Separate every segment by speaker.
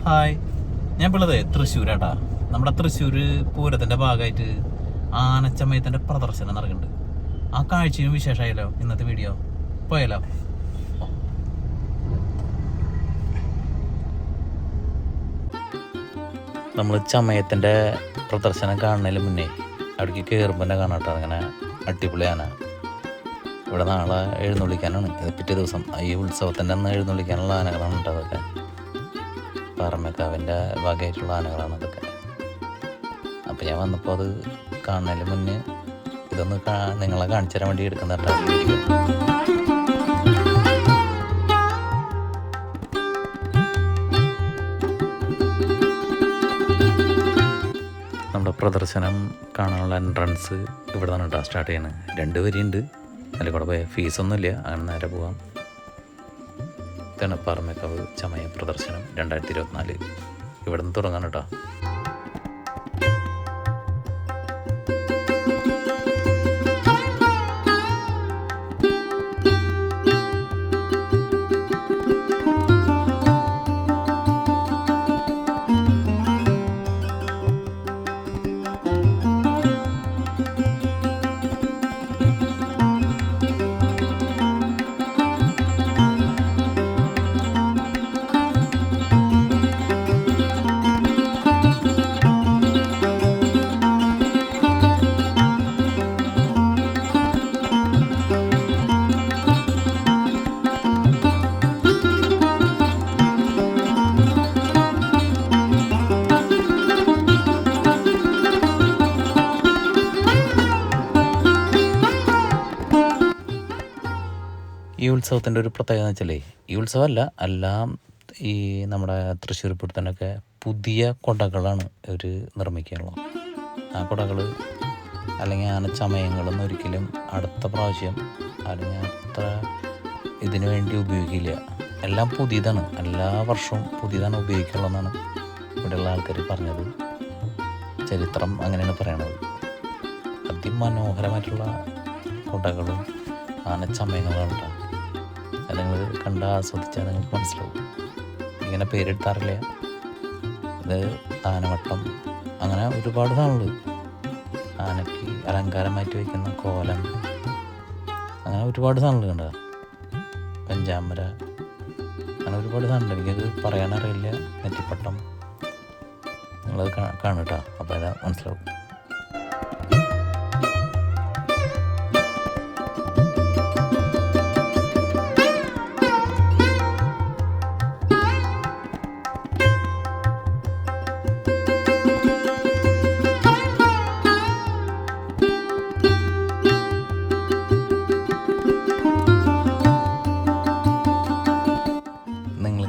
Speaker 1: Hi, ഞാൻ ഇപ്പോൾ ഉള്ളത് തൃശ്ശൂരാട്ടാ. നമ്മുടെ തൃശ്ശൂർ പൂരത്തിൻ്റെ ഭാഗമായിട്ട് ആനച്ചമയത്തിൻ്റെ പ്രദർശനം നടക്കുന്നുണ്ട്. ആ കാഴ്ചയും വിശേഷമായല്ലോ ഇന്നത്തെ വീഡിയോ. പോയാലോ? നമ്മൾ ചമയത്തിൻ്റെ പ്രദർശനം കാണുന്നതിന് മുന്നേ അവിടേക്ക് കയറുമ്പോൾ തന്നെ കാണാട്ടോ അങ്ങനെ അടിപൊളി ആന. ഇവിടെ നാളെ എഴുന്നള്ളിക്കാനാണ്. ഇത് പിറ്റേ ദിവസം ഈ ഉത്സവത്തിൻ്റെ അന്ന് എഴുന്നള്ളിക്കാനുള്ള ആനകളാണ് കേട്ടോ. അതൊക്കെ പാറമേക്കാവിൻ്റെ ഭാഗമായിട്ടുള്ള ആനകളാണ് അതൊക്കെ. അപ്പോൾ ഞാൻ വന്നപ്പോൾ അത് കാണുന്നതിന് മുന്നേ ഇതൊന്ന് നിങ്ങളെ കാണിച്ചു തരാൻ വേണ്ടി എടുക്കുന്ന വീഡിയോ. നമ്മുടെ പ്രദർശനം കാണാനുള്ള എൻട്രൻസ് ഇവിടെ നിന്നാണ് കേട്ടോ സ്റ്റാർട്ട് ചെയ്യുന്നത്. 2 വരിയുണ്ട്. അതിൽ കൂടെ പോയാൽ ഫീസൊന്നുമില്ല, അങ്ങനെ നേരെ പോകാം. ഇതാണ് പാറമേക്കാവ് ചമയ പ്രദർശനം 2024. ഇവിടെ നിന്ന് തുടങ്ങാൻ കേട്ടോ. ഈ ഉത്സവത്തിൻ്റെ ഒരു പ്രത്യേകത എന്ന് വെച്ചാൽ, ഈ ഉത്സവമല്ല, എല്ലാം ഈ നമ്മുടെ തൃശ്ശൂർ പൂരത്തിനൊക്കെ പുതിയ കുടകളാണ് ഇവർ നിർമ്മിക്കാനുള്ളത്. ആ കുടകൾ അല്ലെങ്കിൽ ആനച്ചമയങ്ങളൊന്നും ഒരിക്കലും അടുത്ത പ്രാവശ്യം അല്ലെങ്കിൽ അത്ര ഇതിനു വേണ്ടി ഉപയോഗിക്കില്ല. എല്ലാം പുതിയതാണ്, എല്ലാ വർഷവും പുതിയതാണ് ഉപയോഗിക്കുള്ളതെന്നാണ് ഇവിടെയുള്ള ആൾക്കാർ പറഞ്ഞത്. ചരിത്രം അങ്ങനെയാണ് പറയണത്. അതിമനോഹരമായിട്ടുള്ള കുടകളും ആനച്ചമയങ്ങളാണ്. അത് നിങ്ങൾ കണ്ട് ആസ്വദിച്ചാൽ നിങ്ങൾക്ക് മനസ്സിലാവും. ഇങ്ങനെ പേരെടുത്താറില്ല. ഇത് ആനവട്ടം, അങ്ങനെ ഒരുപാട് സാധനങ്ങൾ. ആനയ്ക്ക് അലങ്കാരമായിട്ട് വയ്ക്കുന്ന കോലം, അങ്ങനെ ഒരുപാട് സാധനങ്ങൾ കണ്ട. പഞ്ചാമര, അങ്ങനെ ഒരുപാട് സാധനമുണ്ട്. എനിക്കത് പറയാനറിയില്ല. നെറ്റിപ്പട്ടം, നിങ്ങളത് കാണുക. അപ്പോൾ അത് മനസ്സിലാവും.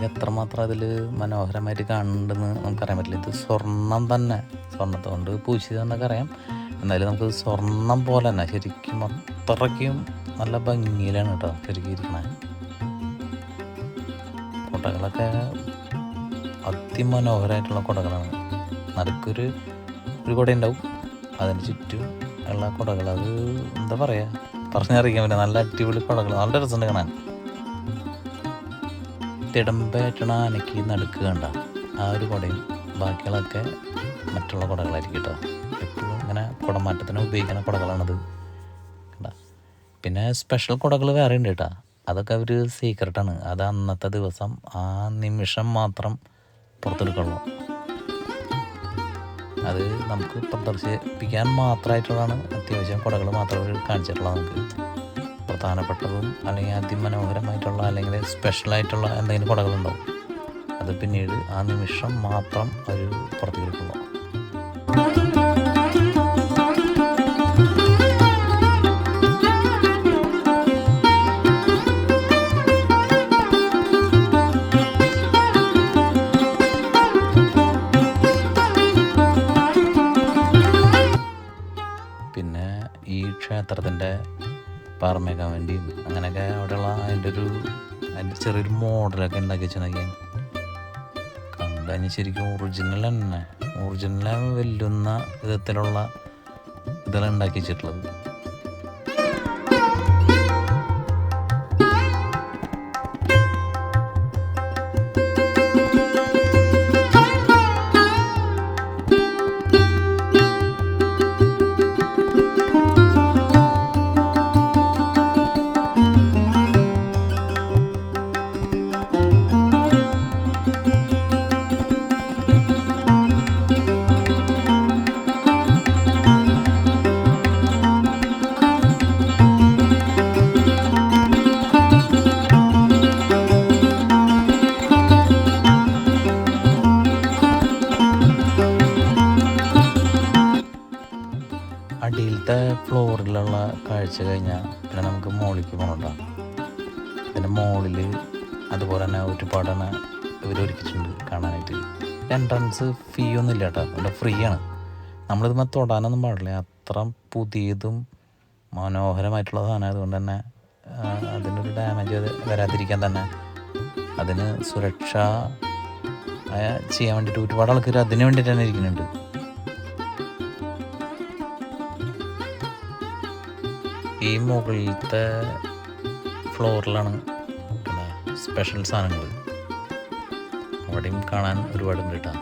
Speaker 1: എത്രമാത്രം അതിൽ മനോഹരമായിട്ട് കാണുന്നുണ്ടെന്ന് നമുക്കറിയാൻ പറ്റില്ല. ഇത് സ്വർണം തന്നെ, സ്വർണ്ണത്തെ കൊണ്ട് പൂശിയതെന്നൊക്കെ അറിയാം. എന്നാലും നമുക്ക് സ്വർണം പോലെ തന്നെ ശരിക്കും അത്രയ്ക്കും നല്ല ഭംഗിയിലാണ് കേട്ടോ ശരിക്കും ഇരിക്കണത്. കുടകളൊക്കെ അതിമനോഹരമായിട്ടുള്ള കുടകളാണ്. നടുക്കൊരു കുട ഉണ്ടാവും, അതിന് ചുറ്റും ഉള്ള കുടകൾ. അത് എന്താ പറയുക, പറഞ്ഞറിയിക്കാൻ പറ്റില്ല. നല്ല അടിപൊളി കുടകൾ, നല്ല രസമുണ്ട് കാണാൻ. തിടമ്പേറ്റണ ആനയ്ക്ക് നടുക്ക് കണ്ട ആ ഒരു കുടയും ബാക്കിയുള്ളതൊക്കെ മറ്റുള്ള കുടകളായിരിക്കും കേട്ടോ. എപ്പോഴും ഇങ്ങനെ കുടമാറ്റത്തിന് ഉപയോഗിക്കുന്ന കുടകളാണത് കണ്ട. പിന്നെ സ്പെഷ്യൽ കുടകൾ വേറെ ഉണ്ട് കേട്ടോ. അതൊക്കെ അവർ സീക്രട്ടാണ്. അത് അന്നത്തെ ദിവസം ആ നിമിഷം മാത്രം പുറത്തെടുക്കുള്ളൂ. അത് നമുക്ക് പ്രദർശിപ്പിക്കാൻ മാത്രമായിട്ടുള്ളതാണ്. അത്യാവശ്യം കുടകൾ മാത്രമേ കാണിച്ചിട്ടുള്ളത്. നമുക്ക് പ്രധാനപ്പെട്ടതും അല്ലെങ്കിൽ അതിമനോഹരമായിട്ടുള്ള അല്ലെങ്കിൽ സ്പെഷ്യലായിട്ടുള്ള എന്തെങ്കിലും കുടകളുണ്ടാവും. അത് പിന്നീട് ആ നിമിഷം മാത്രം അവർ പുറത്തേക്കുള്ളൂ. പിന്നെ ഈ ക്ഷേത്രത്തിൻ്റെ പാറമേക്കാവിൻ്റെയും അങ്ങനെയൊക്കെ അവിടെയുള്ള അതിൻ്റെ ചെറിയൊരു മോഡലൊക്കെ ഉണ്ടാക്കി വെച്ചിട്ടുണ്ടെങ്കിൽ കണ്ടു കഴിഞ്ഞാൽ ശരിക്കും ഒറിജിനലെ വെല്ലുന്ന വിധത്തിലുള്ള ഇതെല്ലാം ഉണ്ടാക്കി വെച്ചിട്ടുള്ളത്. മുകളിലത്തെ ഫ്ലോറിലുള്ള കാഴ്ച കഴിഞ്ഞാൽ പിന്നെ നമുക്ക് മുകളിലേക്ക് പോകണുണ്ടോ. ഇതിൻ്റെ മുകളിൽ അതുപോലെ തന്നെ ഒരുപാട് തന്നെ ഇവരൊരുക്കിയിട്ടുണ്ട് കാണാനായിട്ട്. എൻട്രൻസ് ഫീ ഒന്നും ഇല്ല കേട്ടോ, ഇവിടെ ഫ്രീ ആണ്. നമ്മളിതുമ്പോൾ തൊടാനൊന്നും പാടില്ല, അത്ര പുതിയതും മനോഹരമായിട്ടുള്ള സാധനം. അതുകൊണ്ട് തന്നെ അതിനൊരു ഡാമേജ് വരാതിരിക്കാൻ തന്നെ അതിന് സുരക്ഷ ചെയ്യാൻ വേണ്ടിയിട്ട് ഒരുപാട് ആൾക്കാർ അതിന് വേണ്ടിയിട്ട് തന്നെ ഇരിക്കുന്നുണ്ട്. ഈ മുകളിലത്തെ ഫ്ലോറിലാണ് പിന്നെ സ്പെഷ്യൽ സാധനങ്ങൾ, അവിടെയും കാണാൻ ഒരുപാടുണ്ട് കേട്ടോ.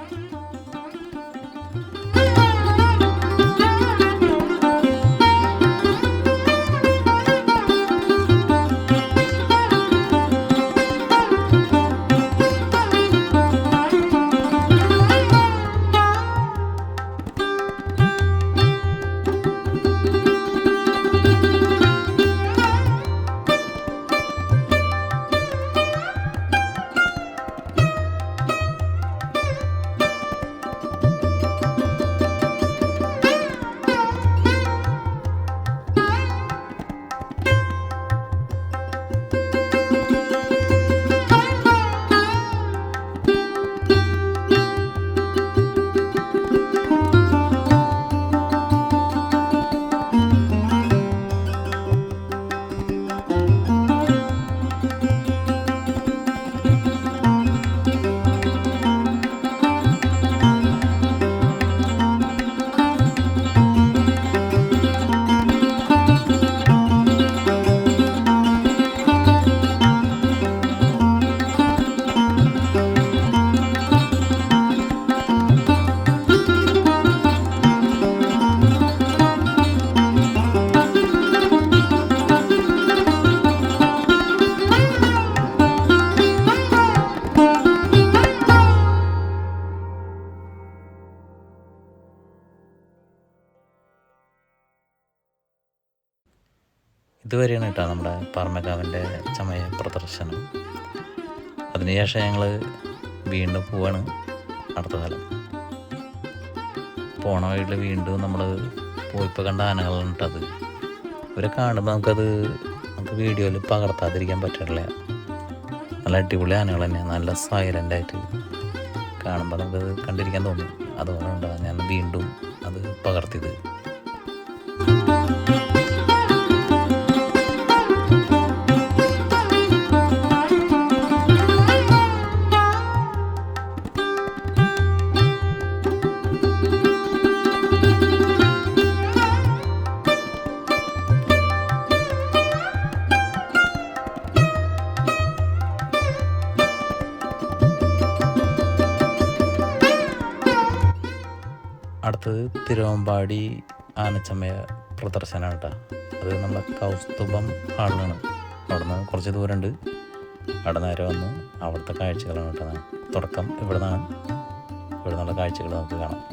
Speaker 1: ഇതുവരെയാണ് കേട്ടോ നമ്മുടെ പാറമേക്കാവിൻ്റെ ചമയ പ്രദർശനം. അതിനുശേഷം ഞങ്ങൾ വീണ്ടും പോവാണ് അടുത്ത സ്ഥലം. പോണ വഴിയിൽ വീണ്ടും നമ്മൾ പോയിപ്പോൾ കണ്ട ആനകളാണ് കേട്ടത്. ഇവരെ കാണുമ്പോൾ നമുക്ക് വീഡിയോയിൽ പകർത്താതിരിക്കാൻ പറ്റില്ല. നല്ല അടിപൊളി ആനകൾ തന്നെ, നല്ല സൈലൻ്റായിട്ട് കാണുമ്പോൾ നമുക്കത് കണ്ടിരിക്കാൻ തോന്നും. അതുകൊണ്ടാണ് ഞാൻ വീണ്ടും അത് പകർത്തിയത്. അടുത്തത് തിരുവമ്പാടി ആനച്ചമയ പ്രദർശനമാണ് കേട്ടോ. അത് നമ്മുടെ കൗസ്തുഭം ഹാളിലാണ്. അവിടെ നിന്ന് കുറച്ച് ദൂരമുണ്ട്. അവിടെ നേരെ വന്ന് അവിടുത്തെ കാഴ്ചകളാണ് കേട്ടോ. തുടക്കം ഇവിടെ നിന്നുള്ള കാഴ്ചകൾ നമുക്ക് കാണാം.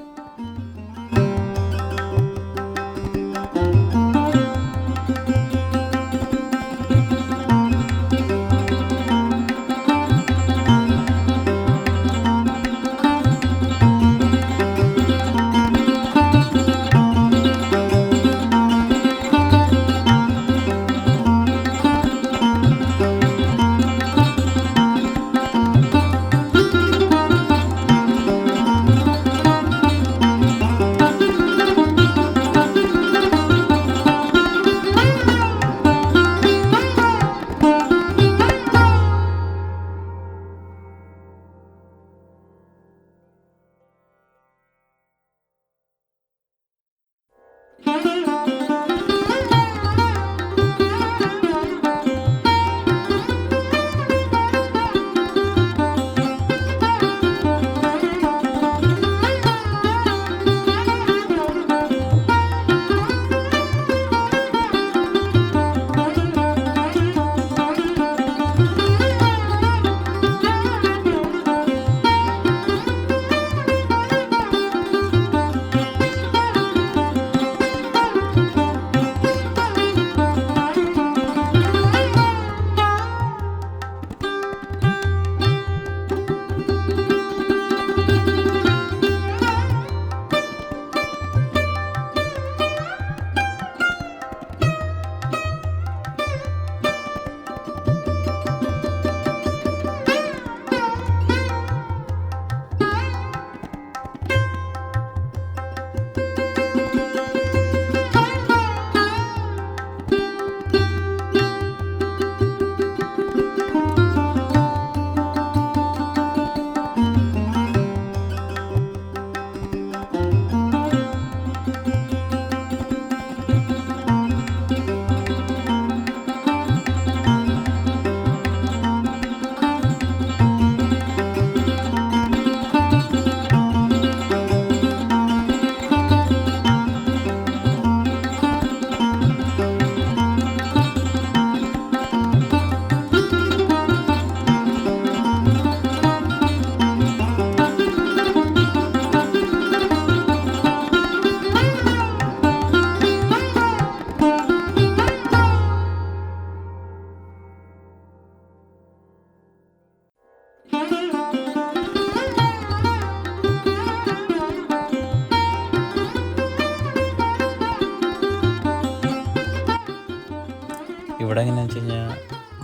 Speaker 1: ഇവിടെ എങ്ങനെയാണെന്ന് വെച്ച് കഴിഞ്ഞാൽ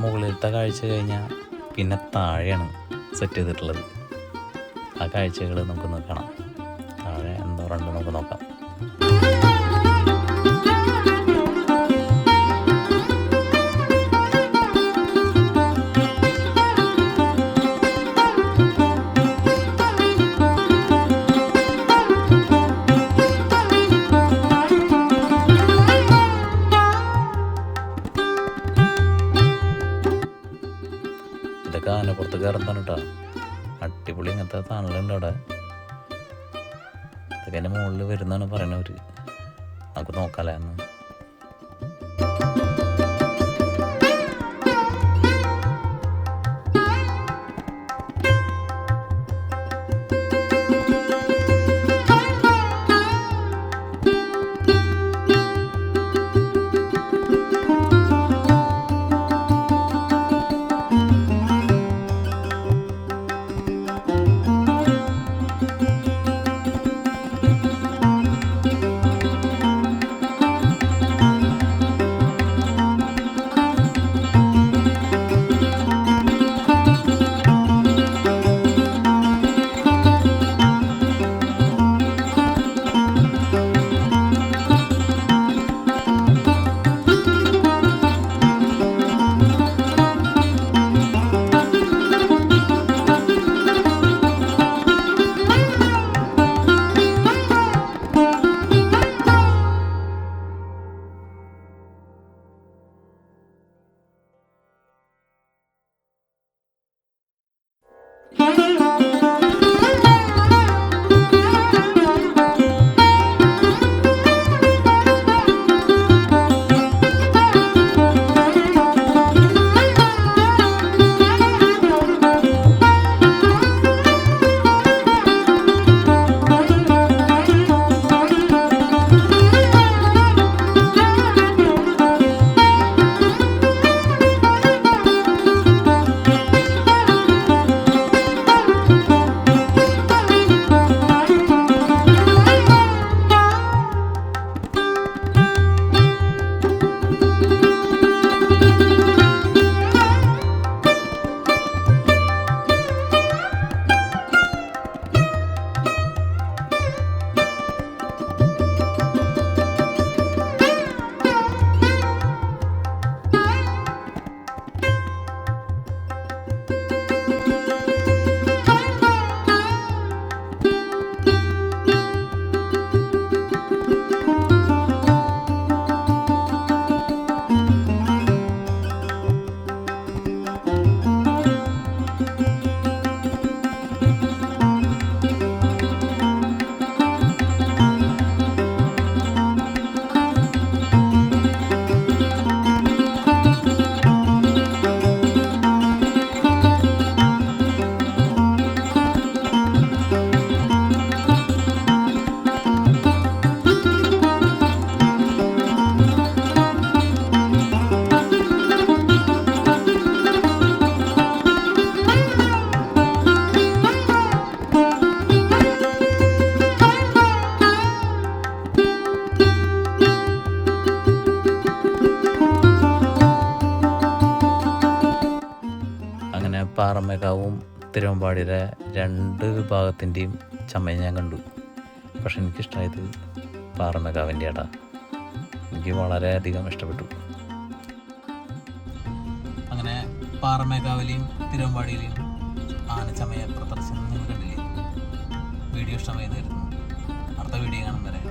Speaker 1: മുകളിലത്തെ കാഴ്ച കഴിഞ്ഞാൽ പിന്നെ താഴെയാണ് സെറ്റ് ചെയ്തിട്ടുള്ളത്. ആ കാഴ്ചകൾ നമുക്കൊന്ന് കാണാം. താഴെ എന്തോ രണ്ട് നമുക്ക് നോക്കാം. ഇതൊക്കെ ആനപ്പുറത്ത് കയറുന്നതാണ് കേട്ടോ. അടിപൊളി ഇങ്ങനത്തെ താണലുണ്ട് അവിടെ. ഇതൊക്കെ എൻ്റെ മുകളിൽ വരുന്നതാണ് പറയണവർ. നമുക്ക് നോക്കാമല്ലേ എന്ന്. പാറമേക്കാവും തിരുവമ്പാടിയുടെ രണ്ട് വിഭാഗത്തിൻ്റെയും ചമയം ഞാൻ കണ്ടു. പക്ഷെ എനിക്കിഷ്ടമായത് പാറമേക്കാവിൻ്റെ ആട്ടാ. എനിക്ക് വളരെയധികം ഇഷ്ടപ്പെട്ടു. അങ്ങനെ പാറമേക്കാവിലെയും തിരുവമ്പാടിയിലെയും ആനച്ചമയ പ്രദർശനം നിങ്ങൾ കണ്ടില്ലേ? വീഡിയോ ഇഷ്ടമായി തരുന്നു. അടുത്ത വീഡിയോ കാണും വരെ.